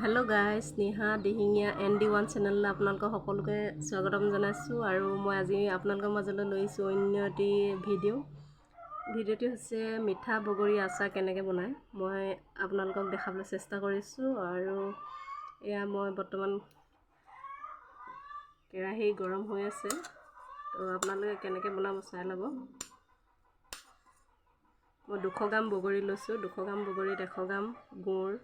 Hello' guys, Niha Dihingia ND1 চেনেললৈ আপোনালোকক সকলোকে স্বাগতম জনাইছোঁ। আৰু মই আজি আপোনালোকৰ মাজলৈ লৈ আহিছোঁ অন্য এটি ভিডিঅ'টি হৈছে মিঠা বগৰী আচাৰ কেনেকৈ বনায় মই আপোনালোকক দেখাবলৈ চেষ্টা কৰিছোঁ। আৰু এয়া মই বৰ্তমান কেৰাহী গৰম হৈ আছে, তো আপোনালোকে কেনেকৈ বনাব চাই ল'ব। মই 200 গ্ৰাম বগৰী লৈছোঁ। 200 গ্ৰাম বগৰীত 100 গ্ৰাম গুড়,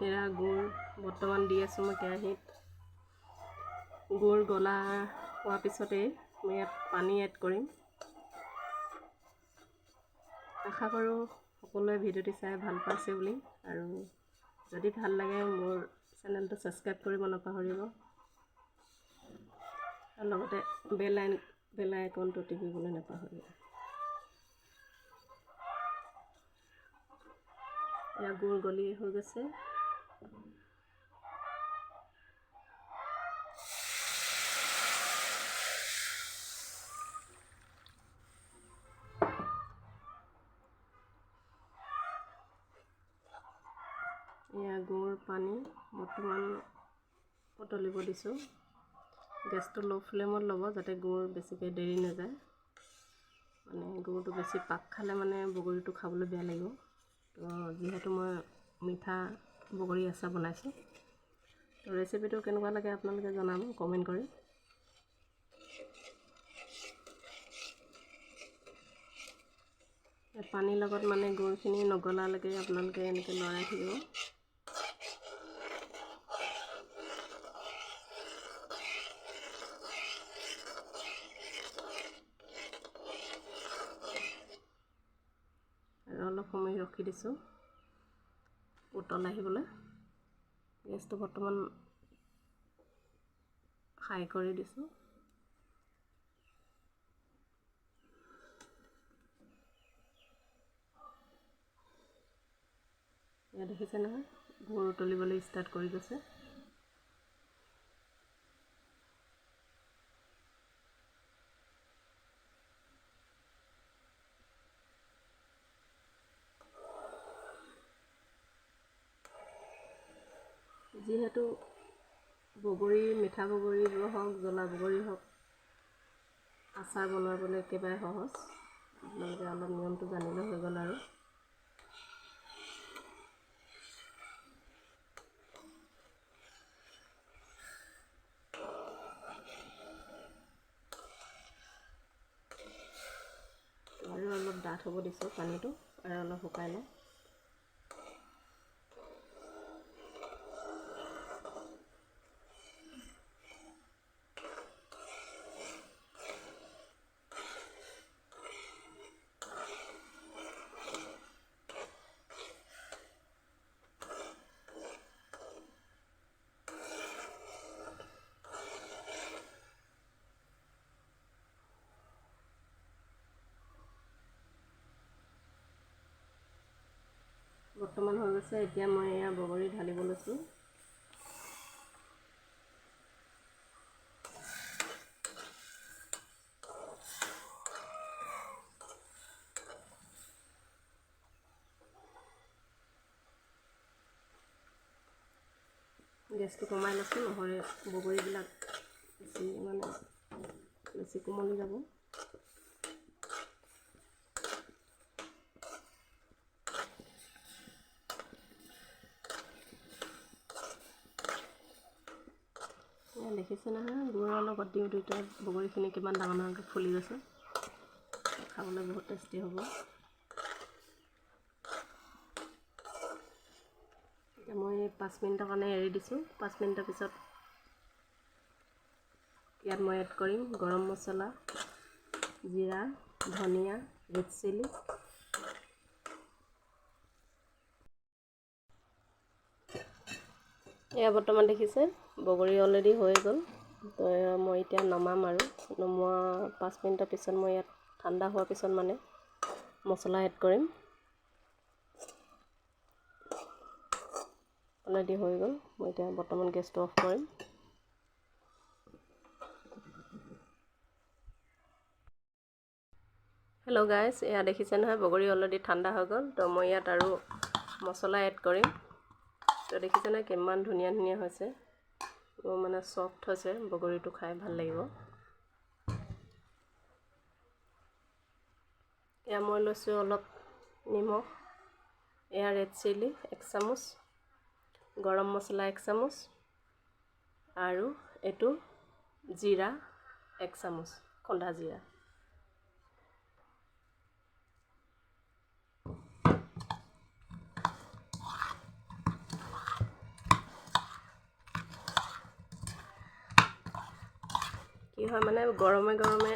এয়া গুড় বৰ্তমান দি আছোঁ মই কেৰাহীত। গুড় গলা হোৱাৰ পিছতেই মই ইয়াত পানী এড কৰিম। আশা কৰোঁ সকলোৱে ভিডিঅ'টি চাই ভাল পাইছে বুলি, আৰু যদি ভাল লাগে মোৰ চেনেলটো ছাবস্ক্ৰাইব কৰিব নাপাহৰিব, আৰু লগতে বেল আইকনটো টিপিবলৈ নাপাহৰিব। এয়া গুড় গলি হৈ গৈছে। এয়া গুড় পানী বৰ্তমান উতলিব দিছোঁ। গেছটো ল' ফ্লেমত ল'ব যাতে গুড় বেছিকৈ দেৰি নাযায়। গুড়টো বেছি পাক খালে বগৰীটো খাবলৈ বেয়া লাগিব। তো যিহেতু মই মিঠা বগৰী আচাৰ বনাইছোঁ, তো ৰেচিপিটো কেনেকুৱা লাগে আপোনালোকে জনাব কমেণ্ট কৰি। পানীৰ লগত গুড়খিনি নগলালৈকে আপোনালোকে এনেকৈ লৰাই থাকিব। আৰু অলপ সময় ৰখি দিছোঁ উতল আহিবলৈ। গেছটো বৰ্তমান হাই কৰি দিছোঁ। এয়া দেখিছে নহয়, গুড় উতলিবলৈ ষ্টাৰ্ট কৰি গৈছে। যিহেতু মিঠা বগৰী হওক জ্বলা বগৰী হওক, আচাৰ বনাবলৈ একেবাৰে সহজ। আপোনালোকে অলপ নিয়মটো জানিলে হৈ গ'ল। আৰু অলপ ডাঠ হ'ব দিছোঁ পানীটো, আৰু অলপ শুকাই লওঁ। বৰ্তমান হৈ গৈছে। এতিয়া মই এয়া বগৰী ঢালিব লৈছোঁ। গেছটো কমাই লৈছোঁ, নহ'লে বগৰীবিলাক বেছি কোমলি যাব। দেখিছে নহয়, গুড়ৰ লগত দিওঁ দুইটা বগৰীখিনি কিমান ডাঙৰ ডাঙৰকৈ ফুলি গৈছে। খাবলৈ বহুত টেষ্টি হ'ব। এতিয়া মই 5 মিনিটৰ কাৰণে এৰি দিছোঁ। 5 মিনিটৰ পিছত ইয়াত মই এড কৰিম গৰম মছলা, জিৰা, ধনিয়া, ৰেড চিলি। এয়া বৰ্তমান দেখিছে বগৰী অলৰেডি হৈ গ'ল। তো মই এতিয়া নমাম, আৰু নমোৱা 5 মিনিটৰ পিছত মই ইয়াত ঠাণ্ডা হোৱাৰ পিছত মছলা এড কৰিম। অলৰেডি হৈ গ'ল। মই এতিয়া বৰ্তমান গেছটো অফ কৰিম। হেল্ল' গাইজ, এয়া দেখিছে নহয় বগৰী অলৰেডি ঠাণ্ডা হৈ গ'ল। তো মই ইয়াত আৰু মছলা এড কৰিম। তো দেখিছে নহয় কিমান ধুনীয়া ধুনীয়া হৈছে, মানে চফ্ট হৈছে, বগৰীটো খাই ভাল লাগিব। এয়া মই লৈছোঁ অলপ নিমখ, এয়া ৰেড চিলি 1 চামুচ, গৰম মছলা 1 চামুচ, আৰু এইটো জিৰা 1 চামুচ, খুন্দা জিৰা। কি হয় মানে গৰমে গৰমে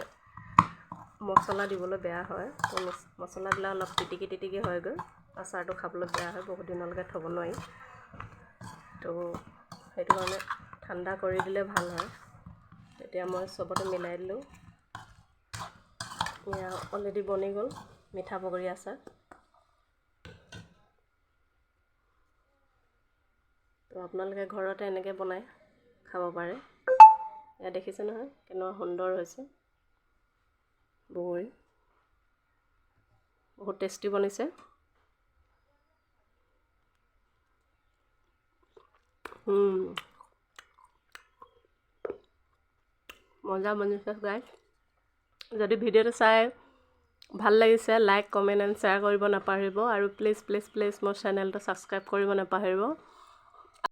মছলা দিবলৈ বেয়া হয়, তো মছলাবিলাক অলপ তিটিকি তিটিকি হয়গৈ, আচাৰটো খাবলৈ বেয়া হয়, বহুত দিনলৈকে থ'ব নোৱাৰি। তো সেইটো কাৰণে ঠাণ্ডা কৰি দিলে ভাল হয়। এতিয়া মই চবতে মিলাই দিলোঁ। এয়া অলৰেডি বনি গ'ল মিঠা বগৰী আচাৰ। তো আপোনালোকে ঘৰতে এনেকৈ বনাই খাব পাৰে। এয়া দেখিছে নহয় কেনেকুৱা সুন্দৰ হৈছে বগৰী, বহুত টেষ্টি বনিছে। মজা বনিছে গাইজ। যদি ভিডিঅ'টো চাই ভাল লাগিছে, লাইক, কমেণ্ট এণ্ড শ্বেয়াৰ কৰিব নাপাহৰিব, আৰু প্লিজ প্লিজ প্লিজ মোৰ চেনেলটো ছাবস্ক্ৰাইব কৰিব নাপাহৰিব।